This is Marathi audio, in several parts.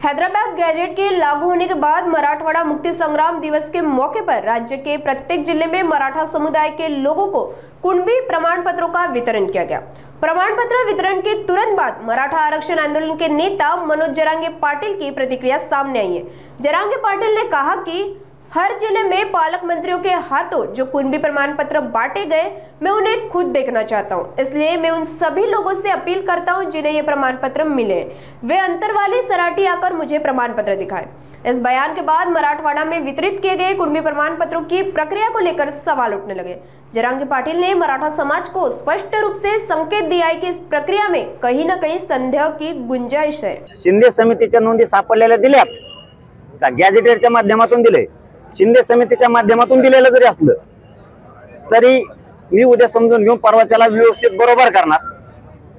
हैदराबाद गैजेट के लागू होने के बाद मराठवाड़ा मुक्ति संग्राम दिवस के मौके पर राज्य के प्रत्येक जिले में मराठा समुदाय के लोगों को कुणबी प्रमाण पत्रों का वितरण किया गया। प्रमाण पत्र वितरण के तुरंत बाद मराठा आरक्षण आंदोलन के नेता मनोज जरांगे पाटिल की प्रतिक्रिया सामने आई है। जरांगे पाटिल ने कहा कि हर जिले में पालक मंत्रियों के हाथों जो कुणबी प्रमाण पत्र बांटे गए, मैं उन्हें खुद देखना चाहता हूं। इसलिए मैं उन सभी लोगों से अपील करता हूं जिन्हें ये प्रमाण पत्र मिले, वे अंतरवाली सराठी आकर मुझे प्रमाण पत्र दिखाएं। इस बयान के बाद मराठवाड़ा में वितरित किए गए कुणबी प्रमाण पत्रों की प्रक्रिया को लेकर सवाल उठने लगे। जरांगे पाटिल ने मराठा समाज को स्पष्ट रूप से संकेत दिया है कि इस प्रक्रिया में कहीं न कहीं संदेह की गुंजाइश है। शिंदे समितीच्या नोंदी सापडलेल्या दिल्यात का गॅझेटेडच्या माध्यमातून दिले, शिंदे समितीच्या माध्यमातून दिलेलं जरी असलं तरी मी उद्या समजून घेऊन परवाच्याला व्यवस्थित बरोबर करणार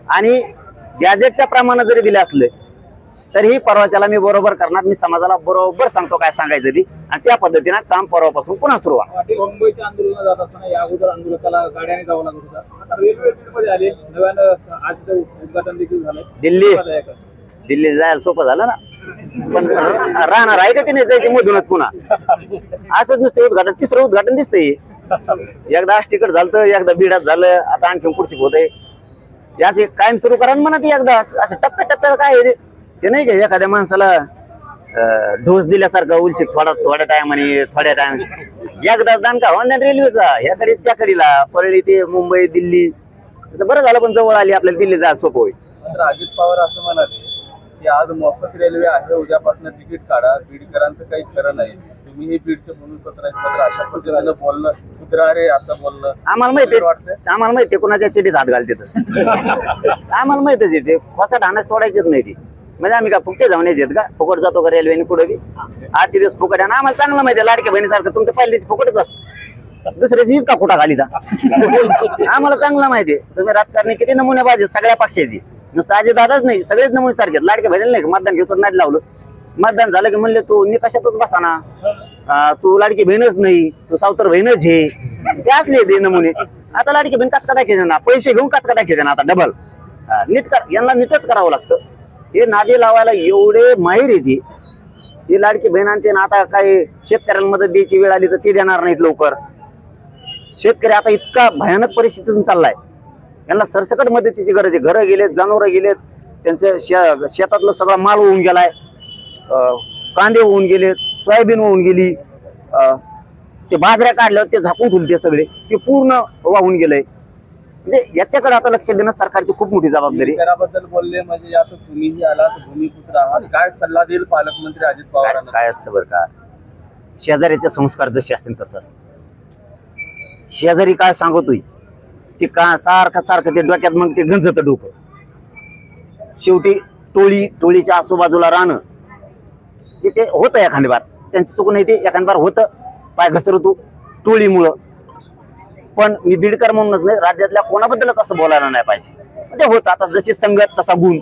आणि गॅझेटच्या प्रमाणे जरी दिले असले तरीही परवाच्याला मी बरोबर करणार। मी समाजाला बरोबर सांगतो काय सांगायचं ती आणि त्या पद्धतीने काम परवापासून पुन्हा सुरू होणार। मुंबईच्या आंदोलनात जात असताना या अगोदर आंदोलकाला गाड्याने जावं लागत होतं, आता रेल्वे मध्ये आले, नव्यानं आज उद्घाटन देखील झालंय। दिल्ली जायला सोपं झालं ना, पण राहणार आहे का तिने जायची मधूनच पुन्हा असंच नुसतं उद्घाटन, तिसरं उद्घाटन दिसतंय। एकदा आज तिकट झालं, एकदा बिडात झालं, आता आणखी कुठची होत आहे याचे कायम सुरू करा म्हणा। ती एकदा असं टप्प्याटप्प्याला काय आहे ते नाही का, एखाद्या माणसाला ढोस दिल्यासारखं उलशीत थोड्या टायमाने थोड्या टाइम एकदा दान का हो रेल्वेचा ह्याकडेच त्याकडीला परळी ते मुंबई दिल्ली बरं झालं, पण जवळ आली आपल्याला दिल्ली जायला सोपं होईल। अजित पवार असं म्हणाले की आज मोफत रेल्वे आहे, उद्यापासून तिकीट काढा, बीडकरांचं काही खरं नाही, तुम्ही हे बीडचे भूमिपत्र अशा पद्धतीनं बोलणं सुधारे असं बोलणं आम्हाला माहिती कोणाच्या चिठीत हात घालते तसं आम्हाला माहितच येते। खोसा ढाणं सोडायचेच नाही ती, म्हणजे आम्ही का फुकटे जाऊन यायचे का, फुकट जातो का रेल्वेने कुठं बी, आजचे दिवस फुकट आहे। आम्हाला चांगलं माहिती आहे, लाडक्या बहिणीसारखं तुमचं पहिल्याच फुकटच असतं, दुसऱ्याची इतका खोटा खाली जा आम्हाला चांगलं माहिती आहे। तुम्ही राजकारणी किती नमुने पाहिजे सगळ्या पक्षाची, नुसतं आजी दादाच नाही, सगळेच नमुने सारखे। लाडक्या बहिणीला नाही मतदान घेऊन नाही लावलं, मतदान झालं की म्हणले तू निकषातच बसा ना, तू लाडकी बहीणच नाही, तू सावतर बहीणच हे, ते असले ते नमुने। आता लाडकी बहीण काचका दाखवायचे ना, पैसे घेऊन काचका दाखवायचे ना, आता डबल नीट कर, यांना नीटच करावं लागतं। हे नादी लावायला एवढे माहीर येते, ही लाडकी बहीण आणते ना। आता काही शेतकऱ्यांना मदत द्यायची वेळ आली तर ती देणार नाहीत लवकर। शेतकरी आता इतका भयानक परिस्थितीतून चाललाय, यांना सरसकट मदतीची गरज आहे। घरं गेलेत, जनावरं गेलेत, त्यांचं शेतातलं सगळा माल होऊन गेलाय, कांदे होऊन गेलेत, सोयाबीन होऊन गेली, ते बाजऱ्या काढल्या ते झाकून ठेवले सगळे, ते पूर्ण वाहून गेलंय। म्हणजे याच्याकडे आता लक्ष देणं सरकारची खूप मोठी जबाबदारी। त्याबद्दल बोलले म्हणजे आता तुम्हीही आलात, भूमिपुत्र आहात, काय सल्ला देईल पालकमंत्री अजित पवारांना? काय असतं बरं का, शेजारीचे संस्कार जसे असतील तसं असतं। शेजारी काय सांगतोय ते का सारखं ते डोक्यात मग ते गंजत डोकं। शेवटी टोळीच्या आजूबाजूला राहणं ते होतं एखादी बार, त्यांची चूक नाही, ते एखादी बार होतं, पाय घसरतो टोळीमुळं। पण मी बीडकर म्हणूनच नाही, राज्यातल्या कोणाबद्दलच असं बोलायला नाही पाहिजे, ते होतं। आता जशी संगत तसा गुण,